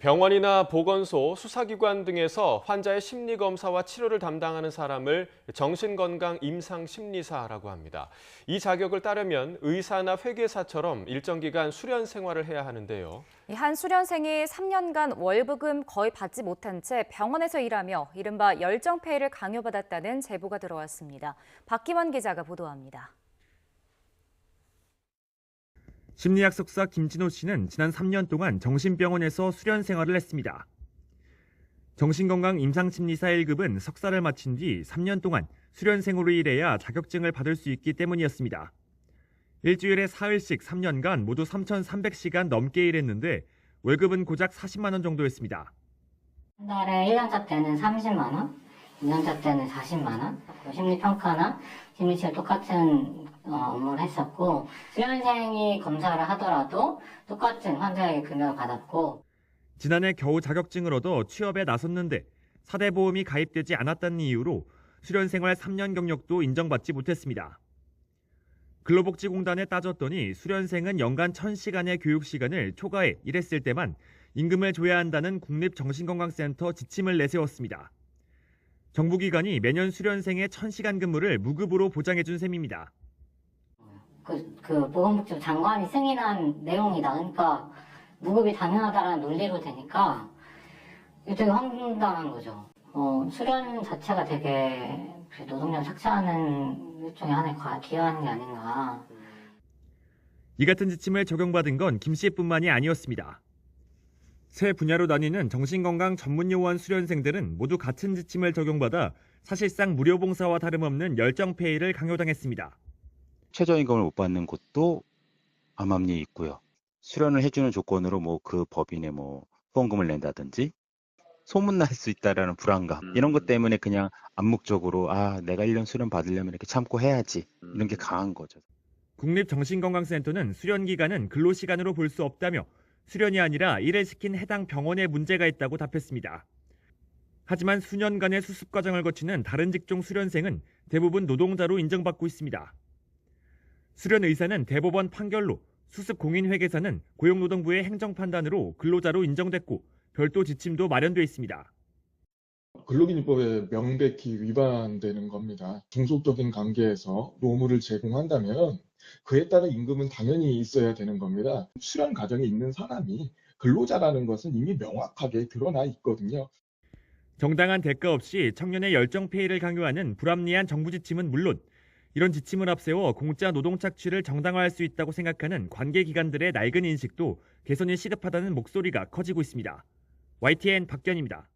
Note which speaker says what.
Speaker 1: 병원이나 보건소, 수사기관 등에서 환자의 심리검사와 치료를 담당하는 사람을 정신건강 임상심리사라고 합니다. 이 자격을 따려면 의사나 회계사처럼 일정 기간 수련 생활을 해야 하는데요.
Speaker 2: 한 수련생이 3년간 월급은 거의 받지 못한 채 병원에서 일하며 이른바 열정페이를 강요받았다는 제보가 들어왔습니다. 박기원 기자가 보도합니다.
Speaker 3: 심리학 석사 김진호 씨는 지난 3년 동안 정신병원에서 수련 생활을 했습니다. 정신건강 임상심리사 1급은 석사를 마친 뒤 3년 동안 수련생으로 일해야 자격증을 받을 수 있기 때문이었습니다. 일주일에 4일씩 3년간 모두 3,300시간 넘게 일했는데 월급은 고작 40만 원 정도였습니다.
Speaker 4: 한 달에 1년차 때는 30만 원, 2년차 때는 40만 원. 심리평가나 심리치료 똑같은 업무를 했었고, 수련생이 검사를 하더라도 똑같은 환자에게 금액을 받았고.
Speaker 3: 지난해 겨우 자격증을 얻어 취업에 나섰는데 4대 보험이 가입되지 않았다는 이유로 수련 생활 3년 경력도 인정받지 못했습니다. 근로복지공단에 따졌더니 수련생은 연간 1,000시간의 교육 시간을 초과해 일했을 때만 임금을 줘야 한다는 국립정신건강센터 지침을 내세웠습니다. 정부기관이 매년 수련생의 1,000시간 근무를 무급으로 보장해준 셈입니다.
Speaker 4: 보건복지부 장관이 승인한 내용이다. 그러니까 무급이 당연하다라는 논리로 되니까 이게 되게 황당한 거죠. 수련 자체가 되게 노동력 착취하는 일종의 하나의 기여하는 게 아닌가.
Speaker 3: 이 같은 지침을 적용받은 건 김 씨뿐만이 아니었습니다. 세 분야로 나뉘는 정신건강 전문요원 수련생들은 모두 같은 지침을 적용받아 사실상 무료봉사와 다름없는 열정페이를 강요당했습니다.
Speaker 5: 최저임금을 못 받는 곳도 암암리에 있고요. 수련을 해주는 조건으로 그 법인에 후원금을 낸다든지 소문날 수 있다라는 불안감 이런 것 때문에 그냥 암묵적으로 내가 1년 수련 받으려면 이렇게 참고 해야지 이런 게 강한 거죠.
Speaker 3: 국립정신건강센터는 수련 기간은 근로시간으로 볼 수 없다며 수련이 아니라 일을 시킨 해당 병원에 문제가 있다고 답했습니다. 하지만 수년간의 수습 과정을 거치는 다른 직종 수련생은 대부분 노동자로 인정받고 있습니다. 수련 의사는 대법원 판결로, 수습 공인회계사는 고용노동부의 행정판단으로 근로자로 인정됐고 별도 지침도 마련돼 있습니다.
Speaker 6: 근로기준법에 명백히 위반되는 겁니다. 중속적인 관계에서 노무를 제공한다면 그에 따른 임금은 당연히 있어야 되는 겁니다. 수련 과정에 있는 사람이 근로자라는 것은 이미 명확하게 드러나 있거든요.
Speaker 3: 정당한 대가 없이 청년의 열정페이를 강요하는 불합리한 정부 지침은 물론 이런 지침을 앞세워 공짜 노동 착취를 정당화할 수 있다고 생각하는 관계기관들의 낡은 인식도 개선이 시급하다는 목소리가 커지고 있습니다. YTN 박견입니다.